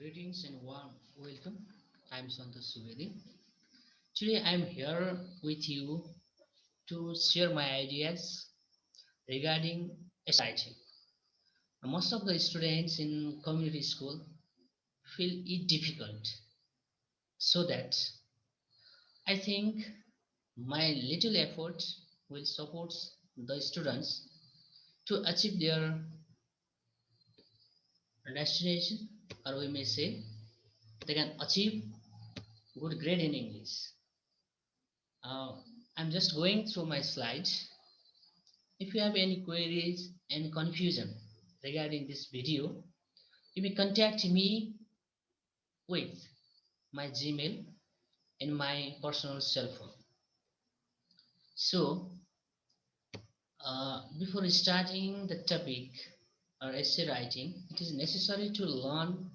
Greetings and warm welcome. I'm Santosh Subedi. Today I'm here with you to share my ideas regarding essay writing. Most of the students in community school feel it difficult, so that I think my little effort will support the students to achieve their destination, or we may say they can achieve good grade in English. Uh, I'm just going through my slides. If you have any queries and confusion regarding this video, you may contact me with my Gmail and my personal cell phone. So, before starting the topic or essay writing, it is necessary to learn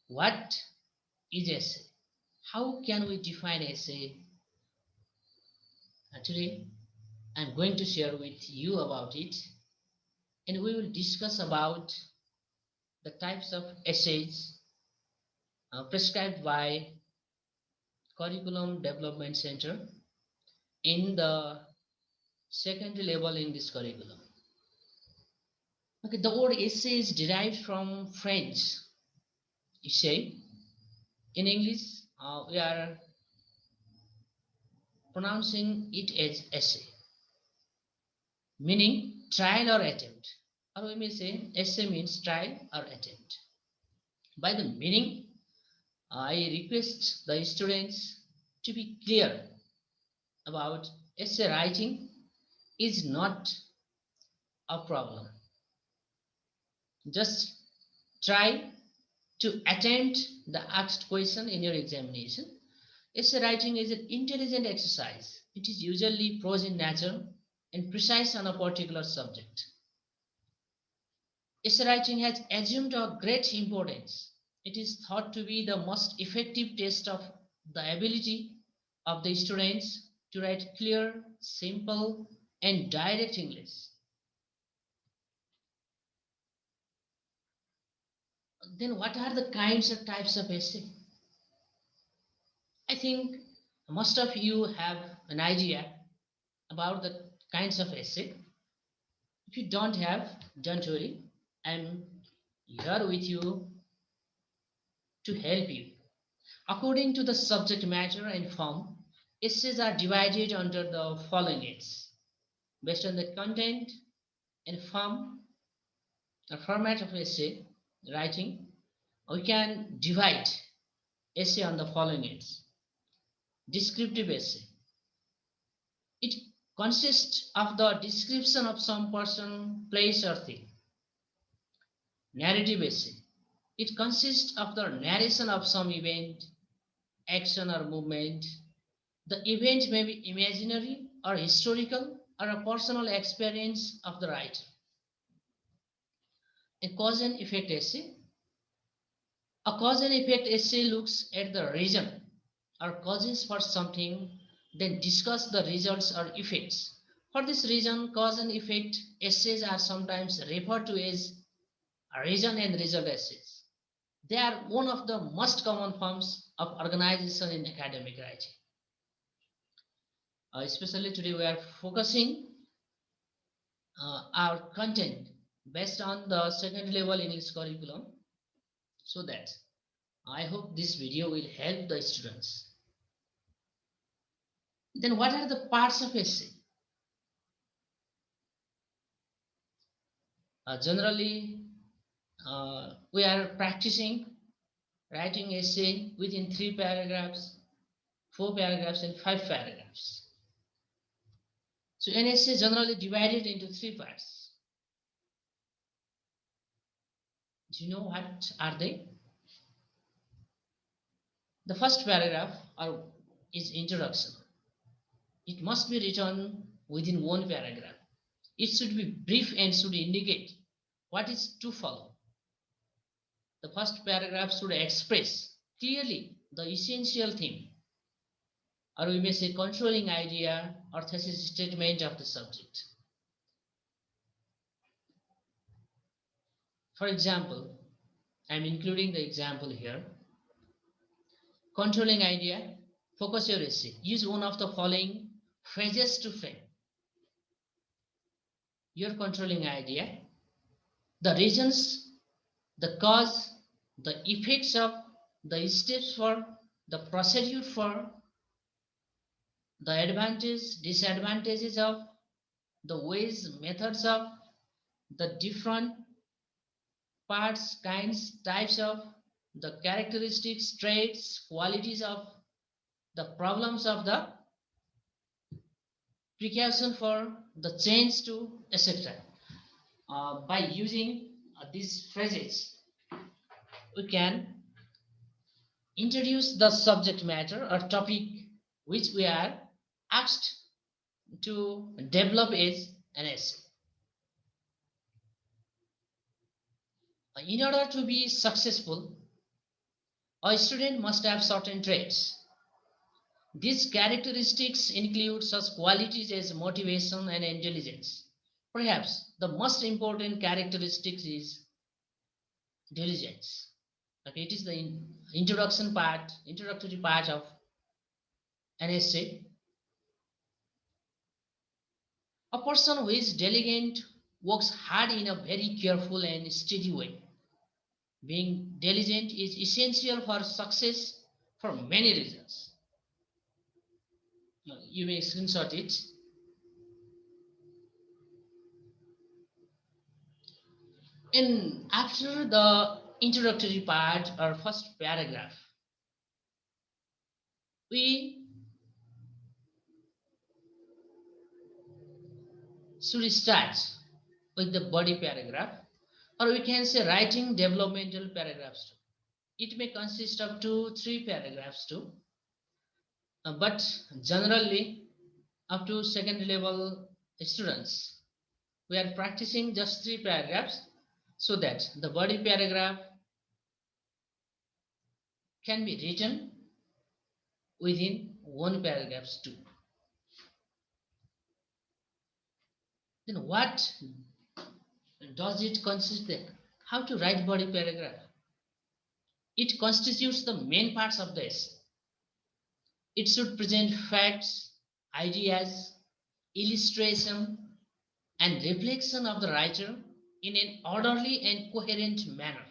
what is essay. How can we define essay? Today, I'm going to share with you about it, and we will discuss about the types of essays prescribed by Curriculum Development Center in the secondary level in this curriculum. Okay, the word essay is derived from French essay. In English, we are pronouncing it as essay, meaning trial or attempt. Or we may say essay means trial or attempt. By the meaning, I request the students to be clear about essay writing is not a problem. Just try to attempt the asked question in your examination. Essay writing is an intelligent exercise. It is usually prose in nature and precise on a particular subject. Essay writing has assumed a great importance. It is thought to be the most effective test of the ability of the students to write clear, simple, and direct English. Then, what are the kinds of types of essay? I think most of you have an idea about the kinds of essay. If you don't have, don't worry. I'm here with you to help you. According to the subject matter and form, essays are divided under the following heads. Based on the content and form or format of essay writing, we can divide essay on the following heads. Descriptive essay. It consists of the description of some person, place, or thing. Narrative essay. It consists of the narration of some event, action, or movement. The event may be imaginary or historical or a personal experience of the writer. A cause and effect essay. A cause and effect essay looks at the reason or causes for something, then discuss the results or effects. For this reason, cause and effect essays are sometimes referred to as reason and result essays. They are one of the most common forms of organization in academic writing. Especially today, we are focusing our content based on the second level English curriculum, so that I hope this video will help the students. Then, what are the parts of essay? Generally, we are practicing writing essay within 3 paragraphs, 4 paragraphs, and 5 paragraphs. So an essay is generally divided into 3 parts. Do you know what are they? The first paragraph is introduction. It must be written within 1 paragraph. It should be brief and should indicate what is to follow. The first paragraph should express clearly the essential theme, or we may say controlling idea or thesis statement of the subject. For example, I'm including the example here. Controlling idea, focus your essay. Use one of the following phrases to frame your controlling idea. The reasons, the cause, the effects of, the steps for, the procedure for, the advantages, disadvantages of, the ways, methods of, the different parts, kinds, types of, the characteristics, traits, qualities of, the problems of the precaution for, the change to, etc. By using these phrases, we can introduce the subject matter or topic which we are asked to develop as an essay. In order to be successful, a student must have certain traits. These characteristics include such qualities as motivation and intelligence. Perhaps the most important characteristic is diligence. Okay, it is the introductory part of an essay. A person who is diligent works hard in a very careful and steady way. Being diligent is essential for success for many reasons. You may screenshot it. And after the introductory part or first paragraph, we should start with the body paragraph, or we can say writing developmental paragraphs too. It may consist of 2-3 paragraphs too, but generally up to secondary level students, we are practicing just 3 paragraphs so that the body paragraph can be written within 1 paragraph too. Then what does it consist in? How to write body paragraph? It constitutes the main parts of the essay. It should present facts, ideas, illustration, and reflection of the writer in an orderly and coherent manner.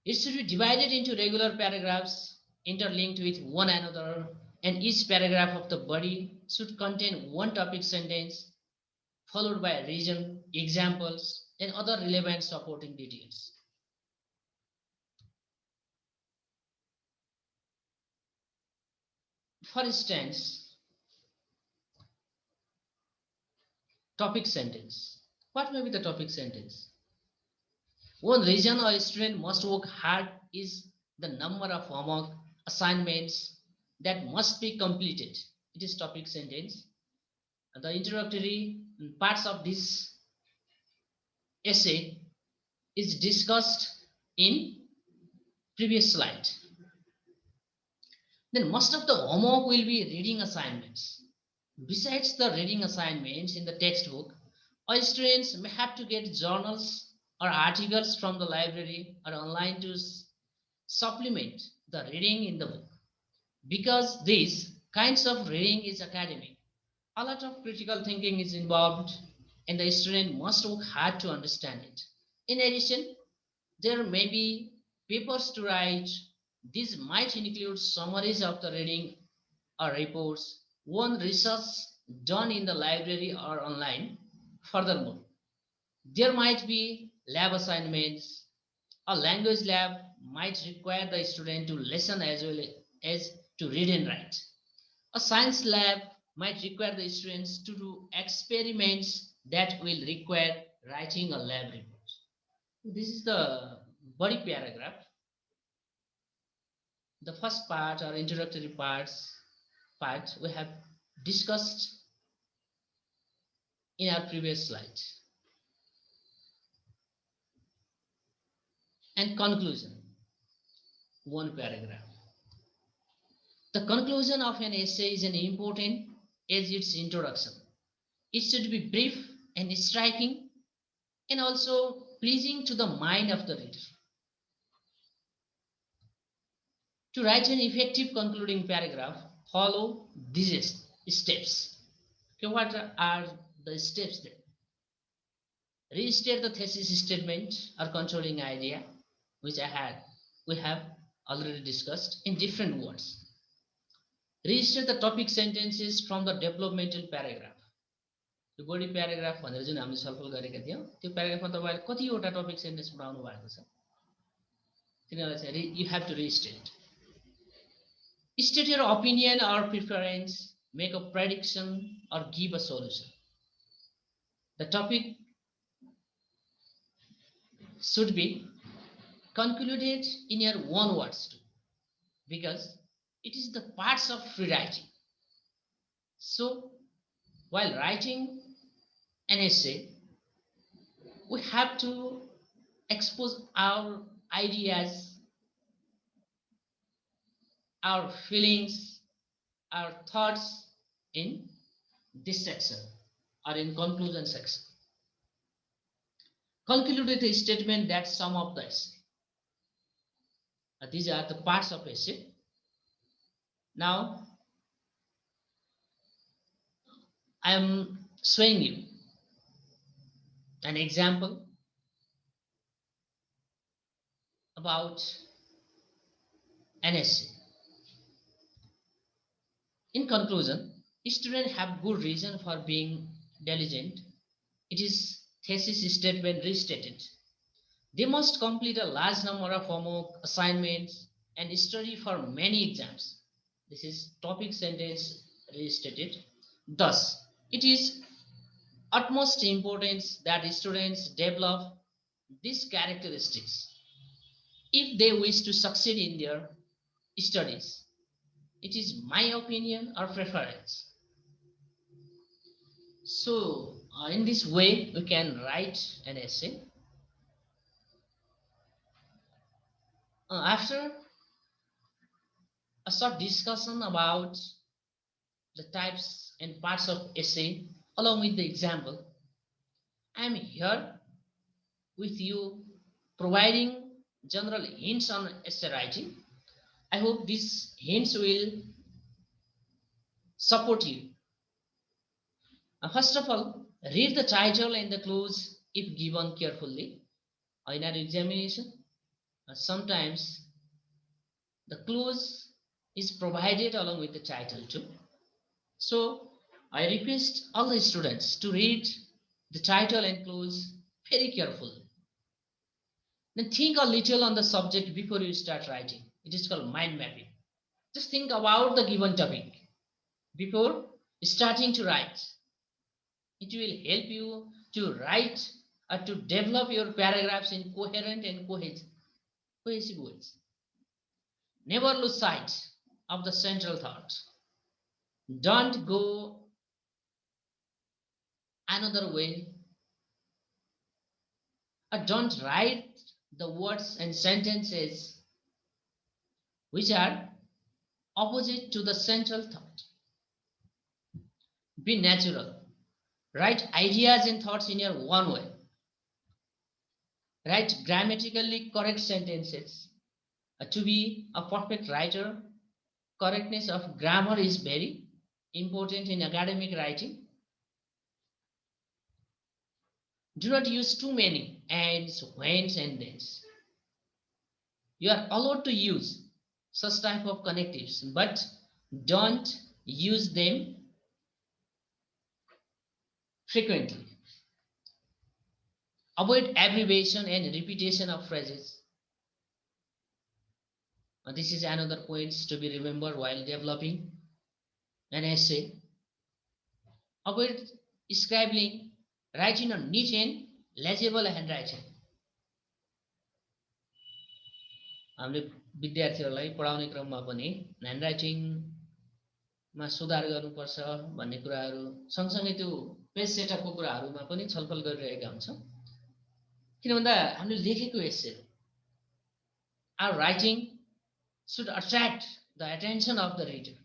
It should be divided into regular paragraphs interlinked with one another, and each paragraph of the body should contain one topic sentence followed by a reason, examples, and other relevant supporting details. For instance, topic sentence. What may be the topic sentence? One reason a student must work hard is the number of homework assignments that must be completed. It is topic sentence. The introductory parts of this essay is discussed in previous slide. Then most of the homework will be reading assignments. Besides the reading assignments in the textbook, all students may have to get journals or articles from the library or online to supplement the reading in the book. Because these kinds of reading is academic, a lot of critical thinking is involved and the student must work hard to understand it. In addition, there may be papers to write. These might include summaries of the reading or reports, one research done in the library or online. Furthermore, there might be lab assignments. A language lab might require the student to listen as well as to read and write. A science lab might require the students to do experiments that will require writing a lab report. This is the body paragraph. The first part or introductory part we have discussed in our previous slide. And conclusion, 1 paragraph. The conclusion of an essay is an important as its introduction. It should be brief and striking and also pleasing to the mind of the reader. To write an effective concluding paragraph, follow these steps. Okay, what are the steps then? Restate the thesis statement or controlling idea, which we have already discussed in different words. Restate the topic sentences from the developmental paragraph. त्यो बडी paragraph भनेर जुन हामीले छलफल गरेका थियौं त्यो प्याराग्राफमा तपाईले कतिवटा topic sentence बनाउनु भएको छ तिनीलाई चाहिँ you have to restate. State your opinion or preference, make a prediction or give a solution. The topic should be concluded in your own words too, because it is the parts of free writing. So while writing an essay, we have to expose our ideas, our feelings, our thoughts in this section or in conclusion section. Conclude with a statement that sum up the essay. These are the parts of essay. Now I am showing you an example about an essay. In conclusion, students have good reason for being diligent. It is thesis statement restated. They must complete a large number of homework assignments and study for many exams. This is topic sentence restated. Thus, it is utmost importance that students develop these characteristics if they wish to succeed in their studies. It is my opinion or preference. So, in this way, we can write an essay. After a short discussion about the types and parts of essay, along with the example, I am here with you providing general hints on essay writing. I hope these hints will support you. First of all, read the title and the clues if given carefully. In our examination, sometimes the clues is provided along with the title too. So I request all the students to read the title and clues very carefully. Then think a little on the subject before you start writing. It is called mind mapping. Just think about the given topic before starting to write. It will help you to write or to develop your paragraphs in coherent and cohesive ways. Never lose sight of the central thought. Don't go another way, or don't write the words and sentences which are opposite to the central thought. Be natural. Write ideas and thoughts in your own way. Write grammatically correct sentences. To be a perfect writer, correctness of grammar is very important in academic writing. Do not use too many ands, whens, and thens. You are allowed to use such type of connectives, but don't use them frequently. Avoid abbreviation and repetition of phrases. This is another point to be remembered while developing an essay. Avoid scribbling. Write in a neat and legible handwriting. हामीले विद्यार्थीहरूलाई पढाउने क्रममा पनि ह्यान्डराइटिङमा सुधार गर्नुपर्छ भन्ने कुराहरू सँगसँगै त्यो पेज सेटअपको कुराहरूमा पनि छलफल गरिरहेका हुन्छौँ। किन भन्दा हामीले लेखेको एस्से our writing should attract the attention of the reader.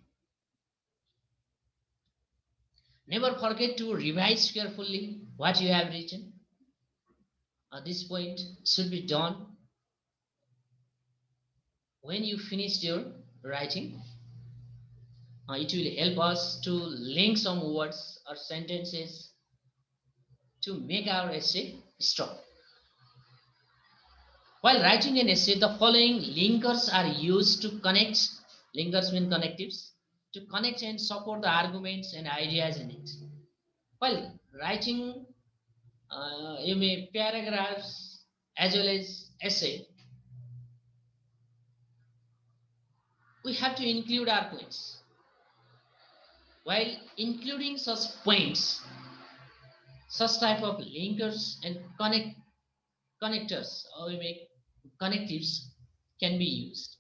Never forget to revise carefully what you have written. This point should be done when you finished your writing. It will help us to link some words or sentences to make our essay strong. While writing an essay, the following linkers are used to connect, linkers mean connectives, to connect and support the arguments and ideas in it. While writing, you may paragraphs as well as essay, we have to include our points. While including such points, such type of linkers and connectors, or we make connectives, can be used.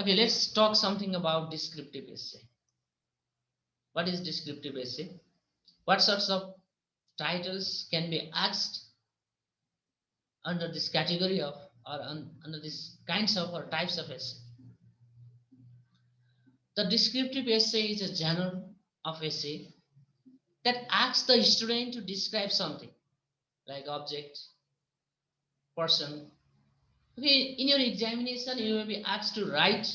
Okay, let's talk something about descriptive essay. What is descriptive essay? What sorts of titles can be asked under this category of, or under these kinds of or types of essay? The descriptive essay is a genre of essay that asks the student to describe something like object, person. Okay, in your examination, you will be asked to write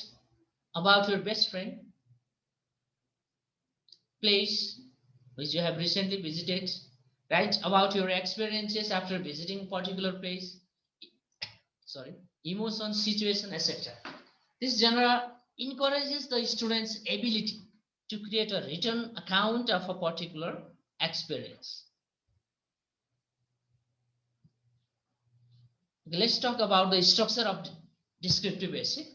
about your best friend, place which you have recently visited, write about your experiences after visiting particular place, sorry, emotion, situation, etc. This genre encourages the student's ability to create a written account of a particular experience. Okay, let's talk about the structure of descriptive essay.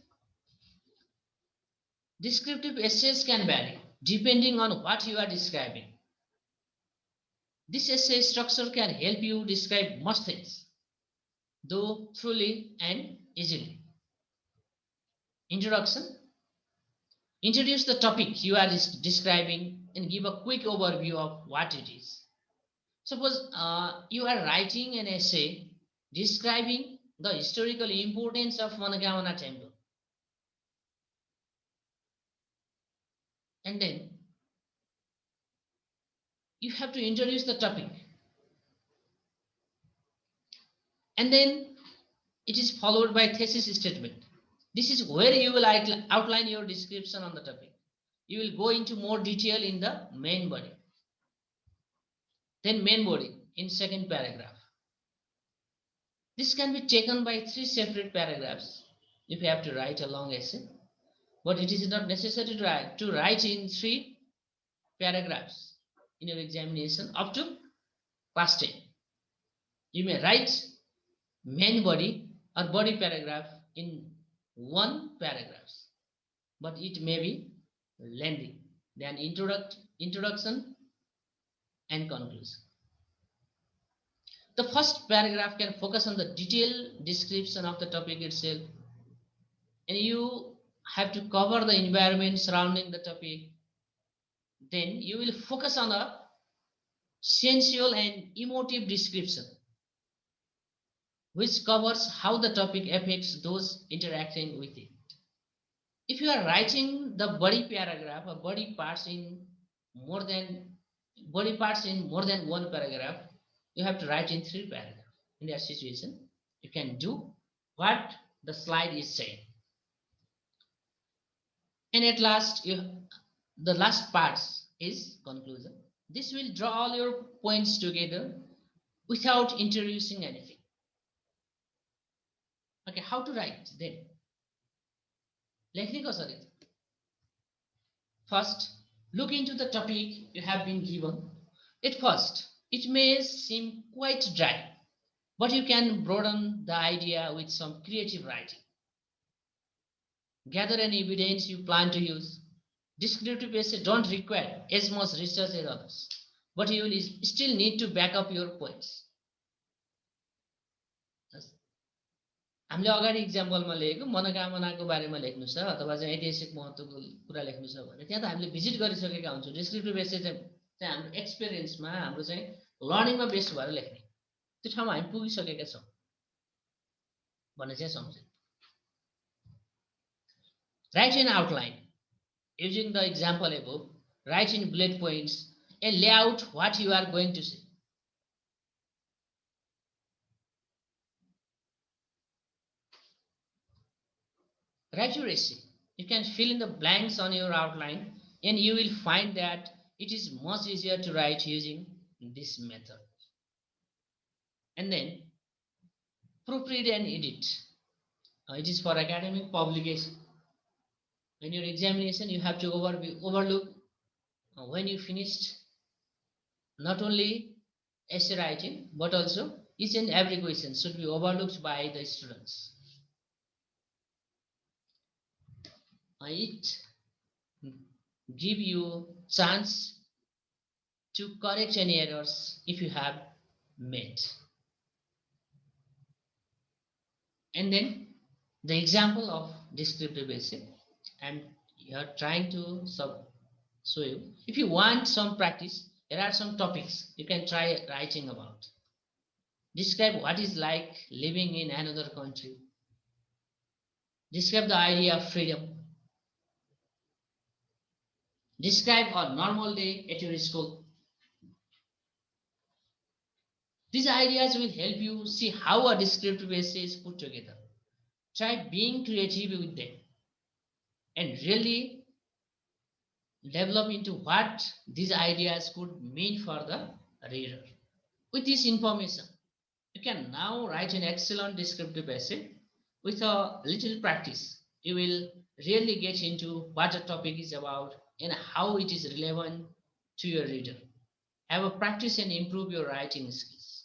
Descriptive essays can vary depending on what you are describing. This essay structure can help you describe most things, though truly and easily. Introduction. Introduce the topic you are describing and give a quick overview of what it is. Suppose you are writing an essay describing the historical importance of Managamana temple. And then you have to introduce the topic. And then it is followed by thesis statement. This is where you will outline your description on the topic. You will go into more detail in the main body. Then main body in second paragraph. This can be taken by 3 separate paragraphs if you have to write a long essay. But it is not necessary to write in 3 paragraphs in your examination up to class 10. You may write main body or body paragraph in 1 paragraph, but it may be lengthy than introduction and conclusion. The first paragraph can focus on the detailed description of the topic itself, and you have to cover the environment surrounding the topic. Then you will focus on a sensual and emotive description, which covers how the topic affects those interacting with it. If you are writing the body parts in more than 1 paragraph, you have to write in 3 paragraphs. In that situation, you can do what the slide is saying. And at last, the last part is conclusion. This will draw all your points together without introducing anything. Okay, how to write then? लेख्ने कसरी? First, look into the topic you have been given. At first, it may seem quite dry, but you can broaden the idea with some creative writing. Gather any evidence you plan to use. Descriptive essay don't require as much research as others, but you will still need to back up your points. हामीले अगाडि इक्जाम्पलमा लिएको मनोकामनाको बारेमा लेख्नु छ अथवा चाहिँ ऐतिहासिक महत्त्वको कुरा लेख्नु छ भने त्यहाँ त हामीले भिजिट गरिसकेका हुन्छौँ। डिस्क्रिप्टिभ एसे चाहिँ हाम्रो एक्सपिरियन्समा हाम्रो चाहिँ लर्निङमा बेस्ड भएर लेख्ने, त्यो ठाउँमा हामी पुगिसकेका छौँ भन्ने चाहिँ सम्झौँ। Write an outline using the example above. Write in bullet points and lay out what you are going to say. Write your essay. You can fill in the blanks on your outline, and you will find that it is much easier to write using this method. And then proofread and edit. It is for academic publication. In your examination, you have to overlook when you finished not only essay writing but also each and every question should be overlooked by the students. It give you chance to correct any errors if you have made. And then the example of descriptive essay, and you are trying to show you. If you want some practice, there are some topics you can try writing about. Describe what is like living in another country. Describe the idea of freedom. Describe a normal day at your school. These ideas will help you see how a descriptive essay is put together. Try being creative with them and really develop into what these ideas could mean for the reader. With this information, you can now write an excellent descriptive essay. With a little practice, you will really get into what the topic is about and how it is relevant to your reader. Have a practice and improve your writing skills.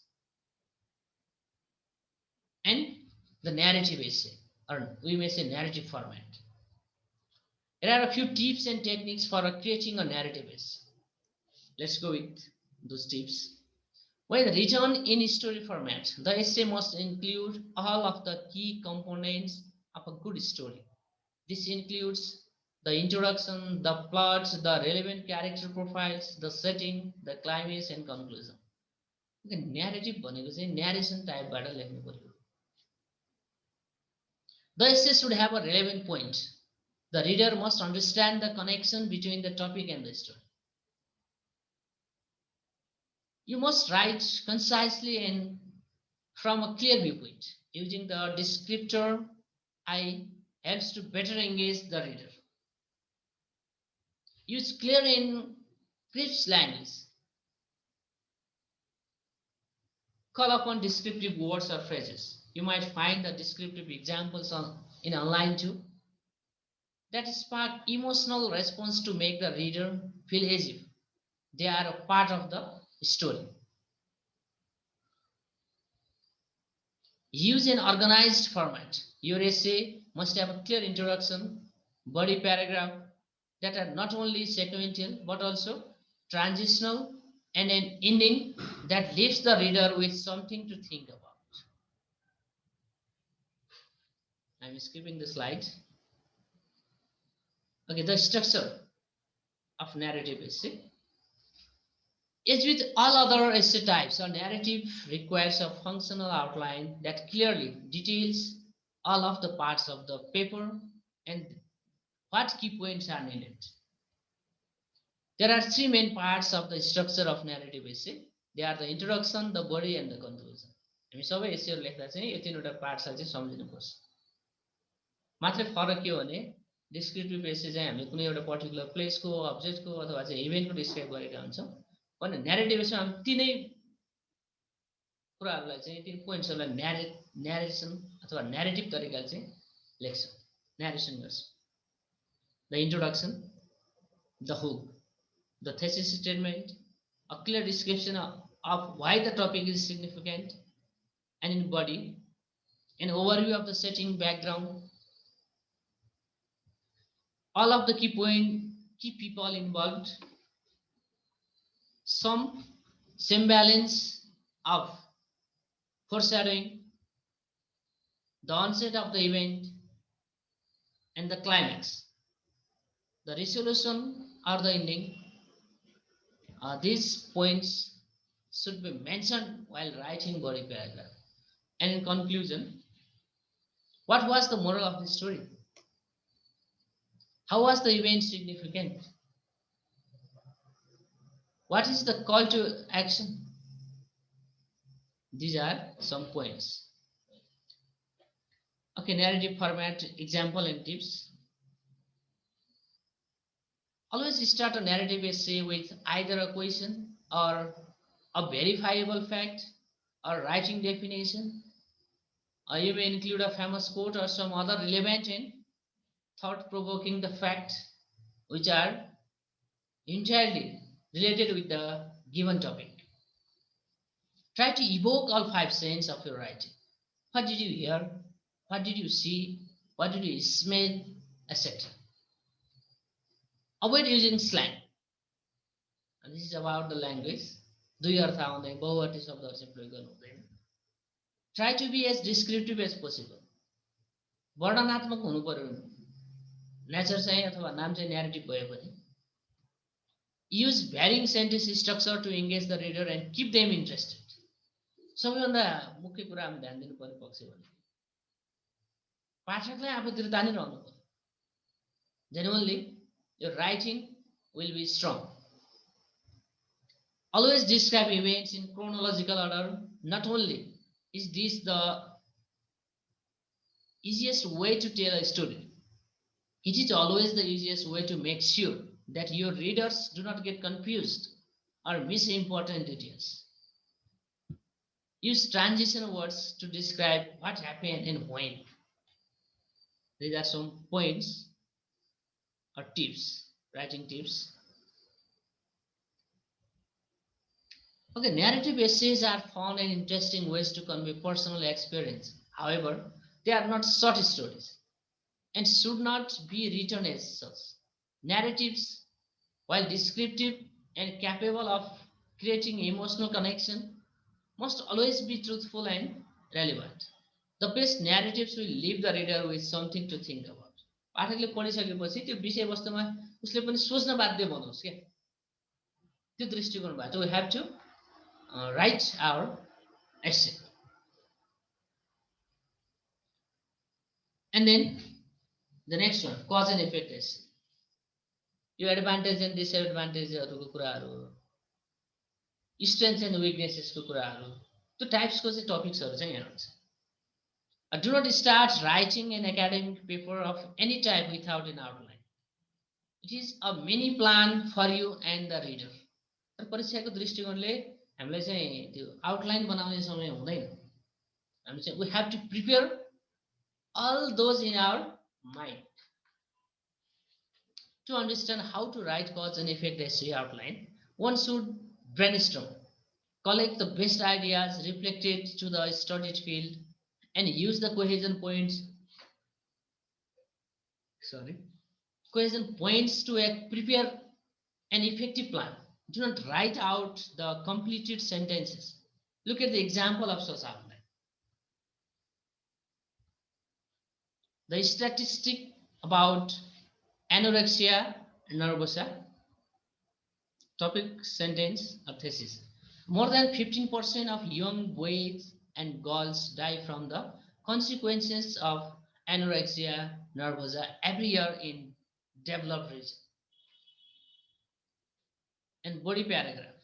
And the narrative essay, or we may say narrative format. There are a few tips and techniques for creating a narrative essay. Let's go with those tips. When written in story format, the essay must include all of the key components of a good story. This includes the introduction, the plot, the relevant character profiles, the setting, the climax, and conclusion. Narrative भनेको चाहिँ narration टाइपबाट लेख्नु पर्यो. The essay should have a relevant point. The reader must understand the connection between the topic and the story. You must write concisely and from a clear viewpoint. Using the descriptor I helps to better engage the reader. Use clear and crisp language. Call upon descriptive words or phrases. You might find the descriptive examples in online too. That spark emotional response to make the reader feel as if they are a part of the story. Use an organized format. Your essay must have a clear introduction, body paragraph that are not only sequential but also transitional, and an ending that leaves the reader with something to think about. I'm skipping the slide. Okay, the structure of narrative essay. As with all other essay types, a narrative requires a functional outline that clearly details all of the parts of the paper and what key points are needed. There are three main parts of the structure of narrative essay. They are the introduction, the body, and the conclusion. हामी सबै एसेहरू लेख्दा चाहिँ यो तीनवटा पार्ट्सलाई चाहिँ सम्झिनुपर्छ. मात्रै फरक के हो भने डिस्क्रिप्टिभ एसे चाहिँ हामीले कुनै एउटा पर्टिकुलर प्लेसको, अब्जेक्टको अथवा चाहिँ इभेन्टको डिस्क्राइब गरेका हुन्छौँ. भने न्यारेटिभ एसेमा हामी तीनै कुराहरूलाई चाहिँ तीन पोइन्ट्सहरूलाई न्यारेसन अथवा न्यारेटिभ तरिकाले चाहिँ लेख्छौँ, न्यारेसन गर्छौँ. The introduction, the hook, the thesis statement, a clear description of why the topic is significant, and in body, an overview of the setting, background, all of the key people involved, some semblance of foreshadowing, the onset of the event, and the climax, the resolution or the ending. These points should be mentioned while writing body paragraph. And in conclusion, what was the moral of the story? How was the event significant? What is the call to action? These are some points. Okay, narrative format, example and tips. Always start a narrative essay with either a question or a verifiable fact or writing definition, or you may include a famous quote or some other relevant and thought-provoking the fact which are entirely related with the given topic. Try to evoke all five senses of your writing. What did you hear? What did you see? What did you smell? Etc. Avoid using slang. And this is about the language. दुई अर्थ आउँदैन बहुअर्थी शब्दहरू चाहिँ प्रयोग गर्नु हुँदैन. Try to be as descriptive as possible. वर्णनात्मक हुनु पर्यो. नेचर चाहिँ अथवा नाम चाहिँ न्यारेटिभ भए पनि use varying sentence structure to engage the reader and keep them interested. सबैभन्दा मुख्य कुरा हामी ध्यान दिनुपर्ने पक्ष भने पाठकलाई आफूतिर तानिरहनु पर्यो. Genuinely, your writing will be strong. Always describe events in chronological order. Not only is this the easiest way to tell a story, it is always the easiest way to make sure that your readers do not get confused or miss important details. Use transition words to describe what happened and when. These are some points or tips, writing tips. Okay, narrative essays are fun and interesting ways to convey personal experience. However, they are not short stories and should not be written as such. Narratives, while descriptive and capable of creating emotional connection, must always be truthful and relevant. The best narratives will leave the reader with something to think about. पाठकले पढिसकेपछि त्यो विषयवस्तुमा उसले पनि सोच्न बाध्य बनाओस् के त्यो दृष्टिकोण भयो. We have to write our essay. And then the next one, cause and effect essay. यो एडभान्टेज एन्ड डिसएडभान्टेजहरुको कुराहरु, स्ट्रेन्थ्स एन्ड विकनेसेसको कुराहरु, त्यो टाइप्सको चाहिँ टपिक्सहरु चाहिँ यहाँ हुन्छ. Do not start writing an academic paper of any type without an outline. It is a mini plan for you and the reader. तर परीक्षाको दृष्टिकोणले हामीलाई चाहिँ त्यो आउटलाइन बनाउने समय हुँदैन. हामी चाहिँ we have to prepare all those in our mind. To understand how to write cause and effect essay outline, one should brainstorm, collect the best ideas reflected to the studied field, and use the cohesion points to prepare an effective plan. Do not write out the completed sentences. Look at the example of such outline. The statistic about anorexia nervosa, topic, sentence, or thesis. More than 15% of young boys and girls die from the consequences of anorexia nervosa every year in developed regions. And body paragraph.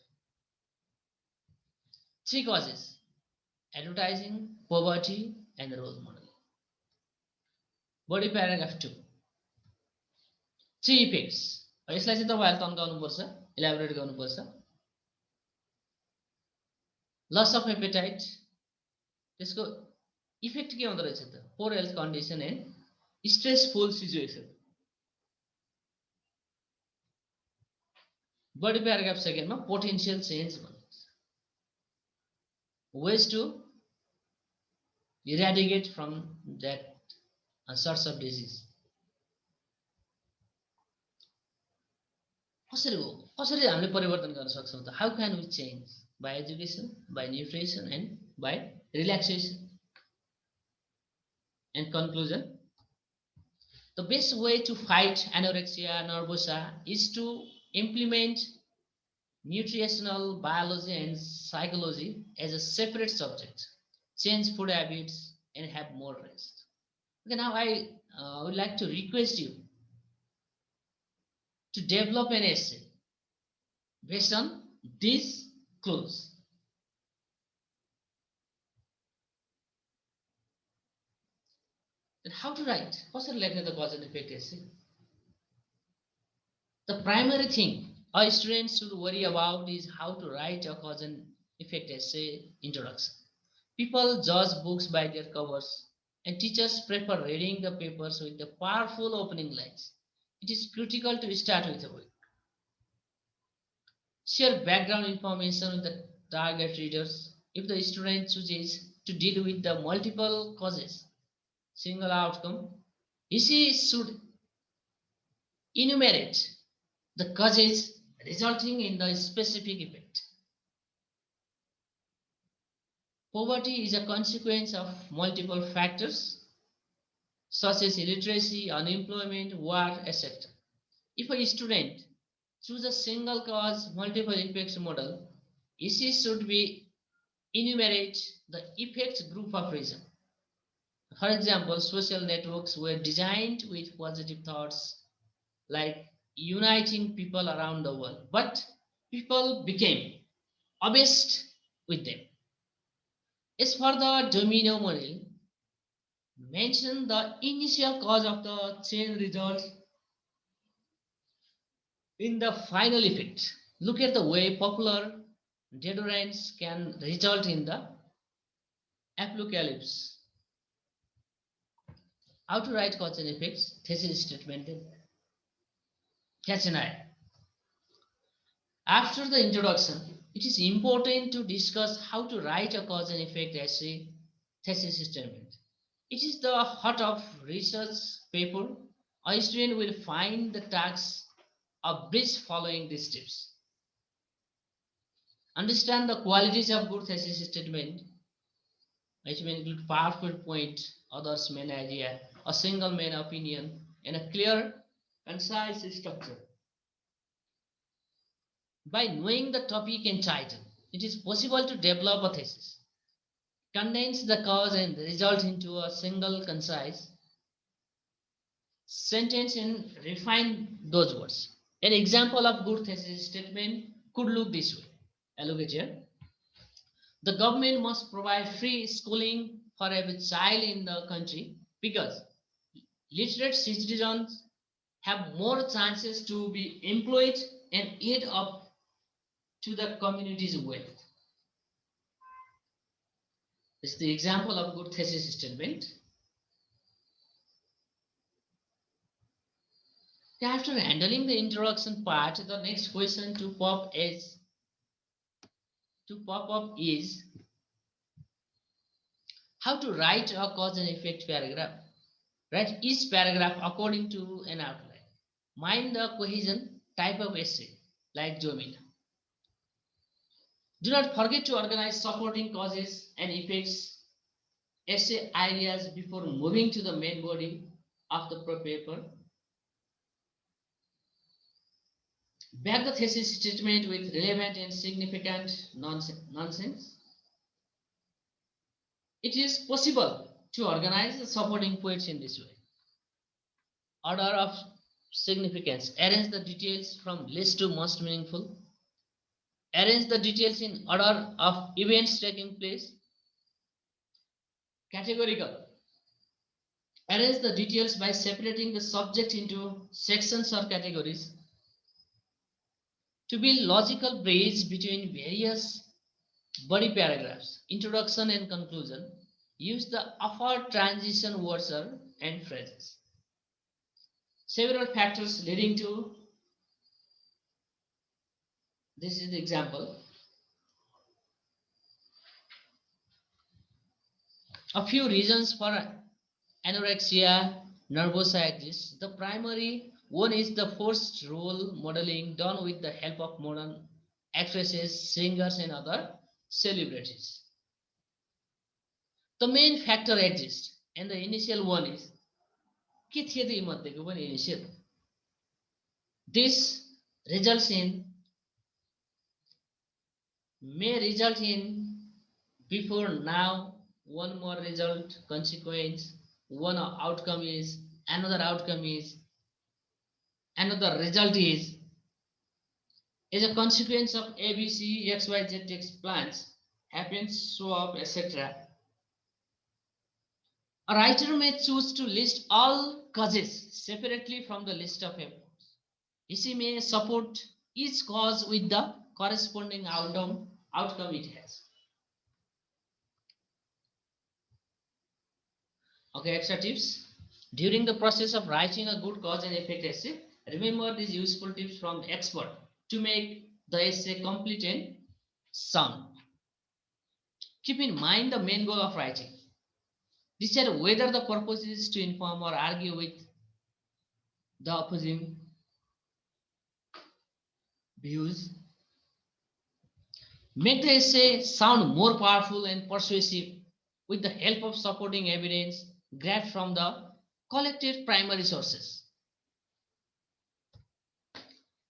3 causes: advertising, poverty, and role model. Body paragraph 2. 3 effects. यसलाई चाहिँ तपाईहरुले तन्काउनुपर्छ, elaborate गर्नुपर्छ. Loss of appetite, त्यसको effect के हुँदो रहेछ त? Poor health condition and stressful situation. Body paragraph सेकेन्डमा पोटेन्शियल चेन्ज भन्नुहुन्छ. Ways to eradicate from that source of disease. कसरी हामीले परिवर्तन गर्न सक्छौं त? How can we change? By education, by nutrition, and by relaxation. And conclusion, the best way to fight anorexia nervosa is to implement nutritional biology and psychology as a separate subject, change food habits, and have more rest. Okay, now I would like to request you to develop an essay based on these clues. Then how to write? कसरी लेख्ने त cause and effect essay? The primary thing a student should worry about is how to write a cause and effect essay introduction. People judge books by their covers, and teachers prefer reading the papers with the powerful opening lines. It is critical to start with a book. Share background information with the target readers. If the student chooses to deal with the multiple causes, single outcome, he should enumerate the causes resulting in the specific effect. Poverty is a consequence of multiple factors such as illiteracy, unemployment, war, etc. If a student chooses a single cause multiple effects model, he should be enumerate the effects group of reason. For example, social networks were designed with positive thoughts like uniting people around the world, but people became obsessed with them. As for the domino model, mention the initial cause of the chain result in the final effect. Look at the way popular deodorants can result in the apocalypse. How to write cause and effects? Thesis statement. Catch an eye. After the introduction, it is important to discuss how to write a cause and effect essay thesis statement. It is the heart of research paper. A student will find the task of bridge following these steps. Understand the qualities of good thesis statement. It may include powerful point, others main idea, a single main opinion, and a clear, concise structure. By knowing the topic and title, it is possible to develop a thesis, condense the cause and the result into a single, concise sentence and refine those words. An example of good thesis statement could look this way. Look at here. The government must provide free schooling for every child in the country because literate citizens have more chances to be employed and aid up to the community's wealth. This is the example of good thesis statement. After handling the introduction part, the next question to pop up is how to write a cause and effect paragraph. Write each paragraph according to an outline. Mind the cohesion type of essay, like Jomina. Do not forget to organize supporting causes and effects essay ideas before moving to the main body of the paper. Back the thesis statement with relevant and significant nonsense. It is possible to organize the supporting points in this way. Order of significance. Arrange the details from least to most meaningful. Arrange the details in order of events taking place. Categorical. Arrange the details by separating the subject into sections or categories. To build logical bridge between various body paragraphs, introduction and conclusion, use the upper transition words and phrases. Several factors leading to this is the example. A few reasons for anorexia nervosa exist. The primary one is the forced role modeling done with the help of modern actresses, singers, and other celebrities. The main factor exists, and the initial one is के थियो त यीमध्येको पनि initial. This results in may result in before now one more result consequence one outcome is another outcome is another result is as a consequence of ABC XYZ takes plans happens show up etc. A writer may choose to list all causes separately from the list of efforts. Essay may support each cause with the corresponding outcome it has. Okay, extra tips. During the process of writing a good cause and effect essay, remember these useful tips from expert to make the essay complete and sound. Keep in mind the main goal of writing. Decide whether the purpose is to inform or argue with the opposing views. Make the essay sound more powerful and persuasive with the help of supporting evidence grabbed from the collected primary sources.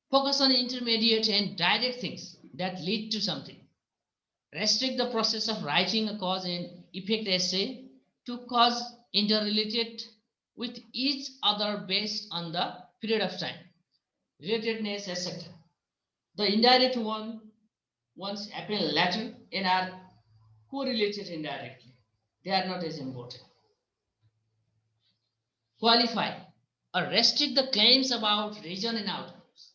Focus on intermediate and direct things that lead to something. Restrict the process of writing a cause and effect essay to cause interrelated with each other based on the period of time, relatedness, etc. The indirect ones happen later and are correlated indirectly. They are not as important. Qualify or restrict the claims about reason and outcomes.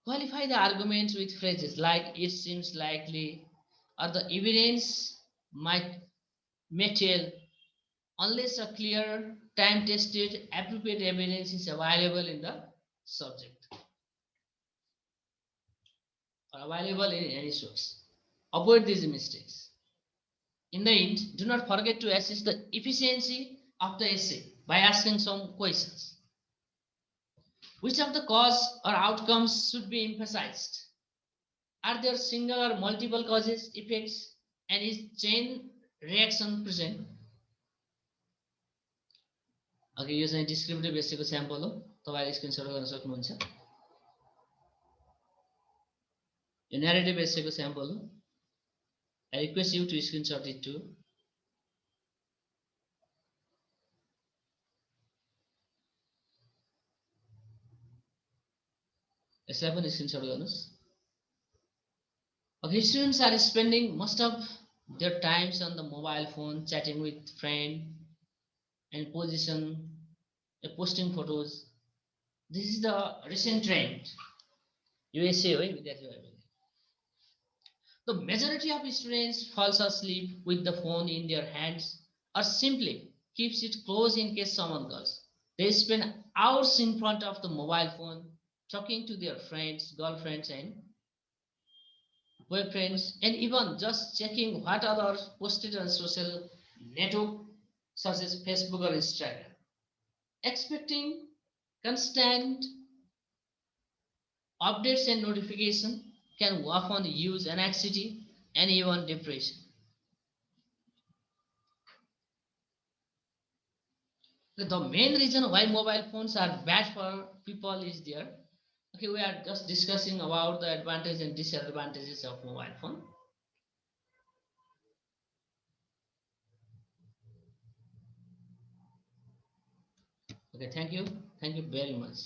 Qualify the arguments with phrases like it seems likely or the evidence may tell unless a clear, time tested, appropriate evidence is available in the subject or available in any source. Avoid these mistakes. In the end, do not forget to assess the efficiency of the essay by asking some questions. Which of the cause or outcomes should be emphasized? Are there single or multiple causes, effects, and is chain reaction present? Okay, यो चाहिँ descriptive एसेको sample हो, तपाईले screenshot गर्न सक्नुहुन्छ। यो narrative एसेको sample हो। I request you to screenshot it too. यसलाई पनि screenshot गर्नुस्। Okay, students are spending most of their times on the mobile phone, chatting with friend and posting photos. This is the recent trend. USA हो है विद्यार्थीहरु। The majority of students falls asleep with the phone in their hands or simply keeps it close in case someone calls. They spend hours in front of the mobile phone talking to their friends, girlfriends and boyfriends, and even just checking what others posted on social network such as Facebook or Instagram. Expecting constant updates and notification can often use anxiety and even depression. The main reason why mobile phones are bad for people is there. Okay, we are just discussing about the advantages and disadvantages of mobile phone. Okay, thank you very much.